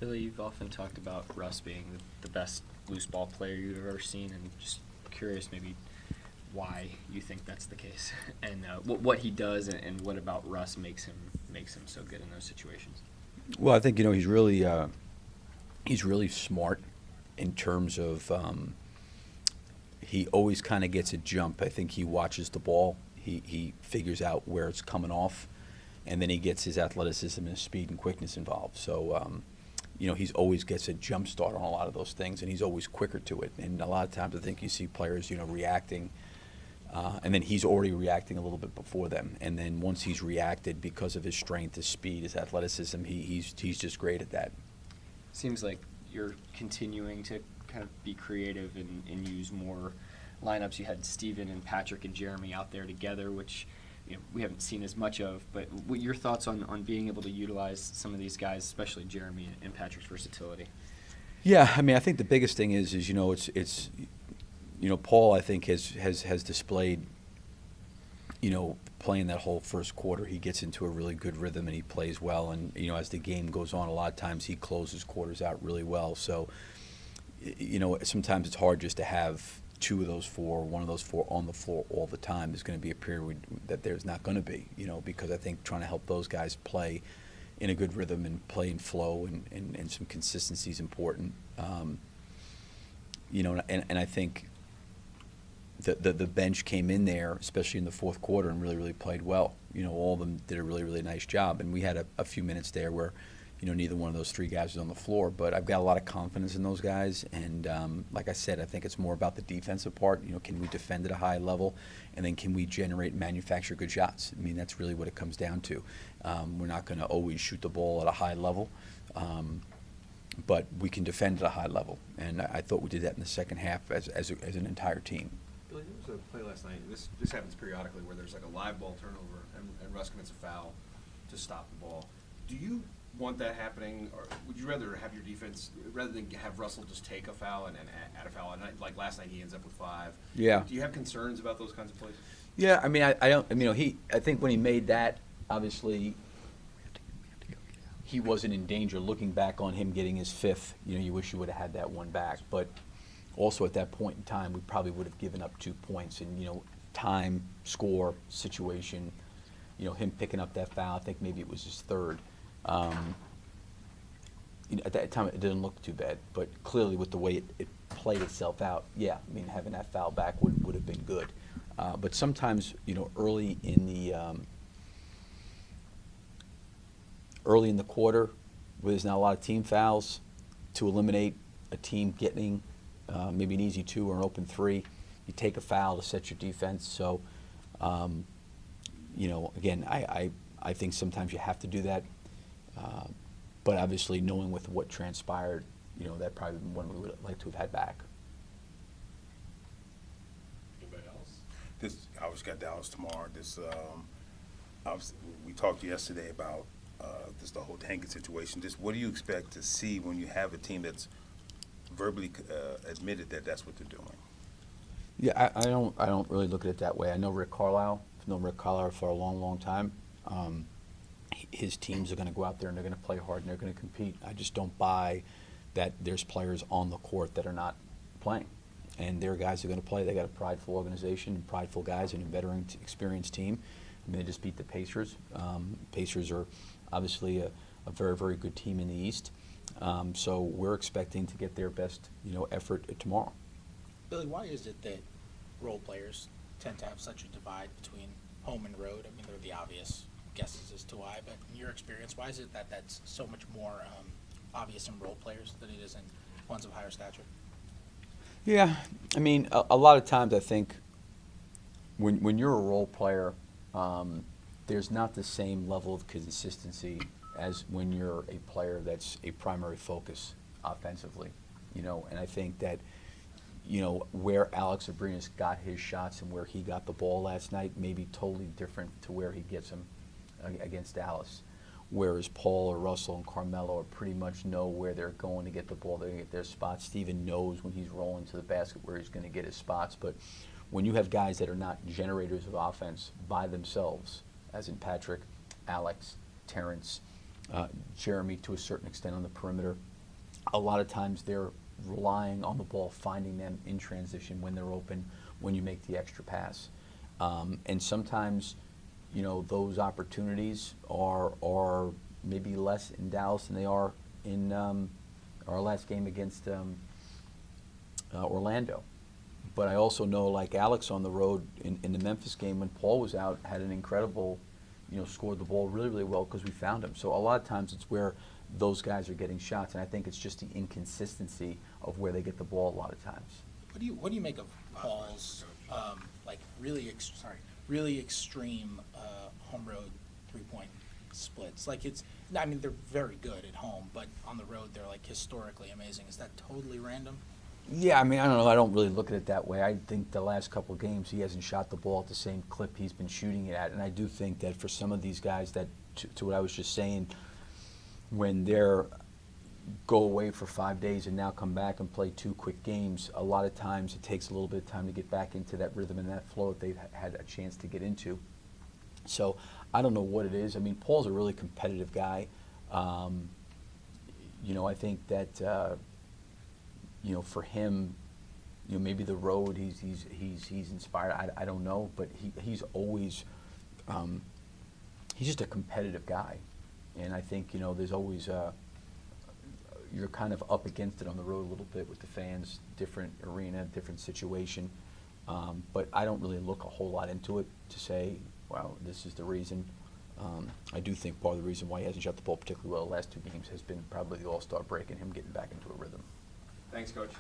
Billy, you've often talked about Russ being the best loose ball player you've ever seen, and just curious maybe why you think that's the case, and what he does, and what about Russ makes him so good in those situations. Well, I think he's really smart in terms of he always kind of gets a jump. I think he watches the ball. He figures out where it's coming off, and then he gets his athleticism and his speed and quickness involved. So, he's always gets a jump start on a lot of those things, and he's always quicker to it. And a lot of times I think you see players, reacting, and then he's already reacting a little bit before them. And then once he's reacted, because of his strength, his speed, his athleticism, he's just great at that. Seems like you're continuing to kind of be creative and use more lineups. You had Steven and Patrick and Jeremy out there together, which we haven't seen as much of. But what your thoughts on being able to utilize some of these guys, especially Jeremy and Patrick's versatility? Yeah, I mean, I think the biggest thing is it's Paul, I think has displayed, playing that whole first quarter, he gets into a really good rhythm and he plays well. And as the game goes on, a lot of times he closes quarters out really well. So, sometimes it's hard just to have two of those four, one of those four on the floor all the time. There's going to be a period that there's not going to be, because I think trying to help those guys play in a good rhythm and play in flow and some consistency is important. And I think the bench came in there, especially in the fourth quarter, and really played well. All of them did a really nice job, and we had a few minutes there where neither one of those three guys was on the floor. But I've got a lot of confidence in those guys, and like I said, I think it's more about the defensive part. Can we defend at a high level, and then can we generate and manufacture good shots? I mean, that's really what it comes down to. We're not going to always shoot the ball at a high level, but we can defend at a high level, and I thought we did that in the second half as an entire team. Billy, there was a play last night. This happens periodically where there's like a live ball turnover and Russ commits a foul to stop the ball. Do you want that happening, or would you rather have your defense, rather than have Russell just take a foul and add a foul? And like last night, he ends up with 5. Yeah. Do you have concerns about those kinds of plays? Yeah, I mean, I don't. I mean, I think when he made that, obviously, he wasn't in danger. Looking back on him getting his 5th, you wish you would have had that one back. But also at that point in time, we probably would have given up 2 points. And time, score, situation, him picking up that foul. I think maybe it was his 3rd. At that time, it didn't look too bad, but clearly with the way it played itself out, yeah, I mean, having that foul back would have been good. But sometimes, early in the quarter, where there's not a lot of team fouls, to eliminate a team getting maybe an easy 2 or an open 3, you take a foul to set your defense. So, again, I think sometimes you have to do that. But obviously, knowing with what transpired, that probably one we would like to have had back. Anybody else? I always got Dallas tomorrow. We talked yesterday about the whole tanking situation. Just what do you expect to see when you have a team that's verbally admitted that that's what they're doing? Yeah, I don't really look at it that way. I know Rick Carlisle. I've known Rick Carlisle for a long time. His teams are going to go out there and they're going to play hard and they're going to compete. I just don't buy that there's players on the court that are not playing. And their guys are going to play. They got a prideful organization, prideful guys, and a veteran, experienced team. I mean, they just beat the Pacers. Pacers are obviously a very good team in the East. So we're expecting to get their best, effort tomorrow. Billy, why is it that role players tend to have such a divide between home and road? I mean, they're the obvious guesses as to why, but in your experience, why is it that that's so much more obvious in role players than it is in ones of higher stature? Yeah, I mean, a lot of times I think when you're a role player, there's not the same level of consistency as when you're a player that's a primary focus offensively, and I think that, where Alex Abrines got his shots and where he got the ball last night may be totally different to where he gets them against Dallas. Whereas Paul or Russell and Carmelo pretty much know where they're going to get the ball, they're going to get their spots. Steven knows when he's rolling to the basket where he's going to get his spots. But when you have guys that are not generators of offense by themselves, as in Patrick, Alex, Terrence, Jeremy to a certain extent on the perimeter, a lot of times they're relying on the ball, finding them in transition when they're open, when you make the extra pass. And sometimes, you know, those opportunities are maybe less in Dallas than they are in our last game against Orlando. But I also know, like Alex on the road in the Memphis game when Paul was out, had an incredible, you know, scored the ball really, really well because we found him. So a lot of times it's where those guys are getting shots, and I think it's just the inconsistency of where they get the ball a lot of times. What do you make of Paul's like really extreme home road 3-point splits? Like I mean they're very good at home, but on the road they're like historically amazing. Is that totally random? Yeah, I mean, I don't know. I don't really look at it that way. I think the last couple of games he hasn't shot the ball at the same clip he's been shooting it at, and I do think that for some of these guys, that to what I was just saying, when they're go away for 5 days and now come back and play 2 quick games, a lot of times it takes a little bit of time to get back into that rhythm and that flow that they've had a chance to get into. So I don't know what it is. I mean, Paul's a really competitive guy. You know, I think that you know, for him, you know, maybe the road he's inspired. I don't know, but he's always he's just a competitive guy, and I think, you know, there's always you're kind of up against it on the road a little bit with the fans, different arena, different situation. But I don't really look a whole lot into it to say, wow, this is the reason. I do think part of the reason why he hasn't shot the ball particularly well the last 2 games has been probably the All-Star break and him getting back into a rhythm. Thanks, Coach.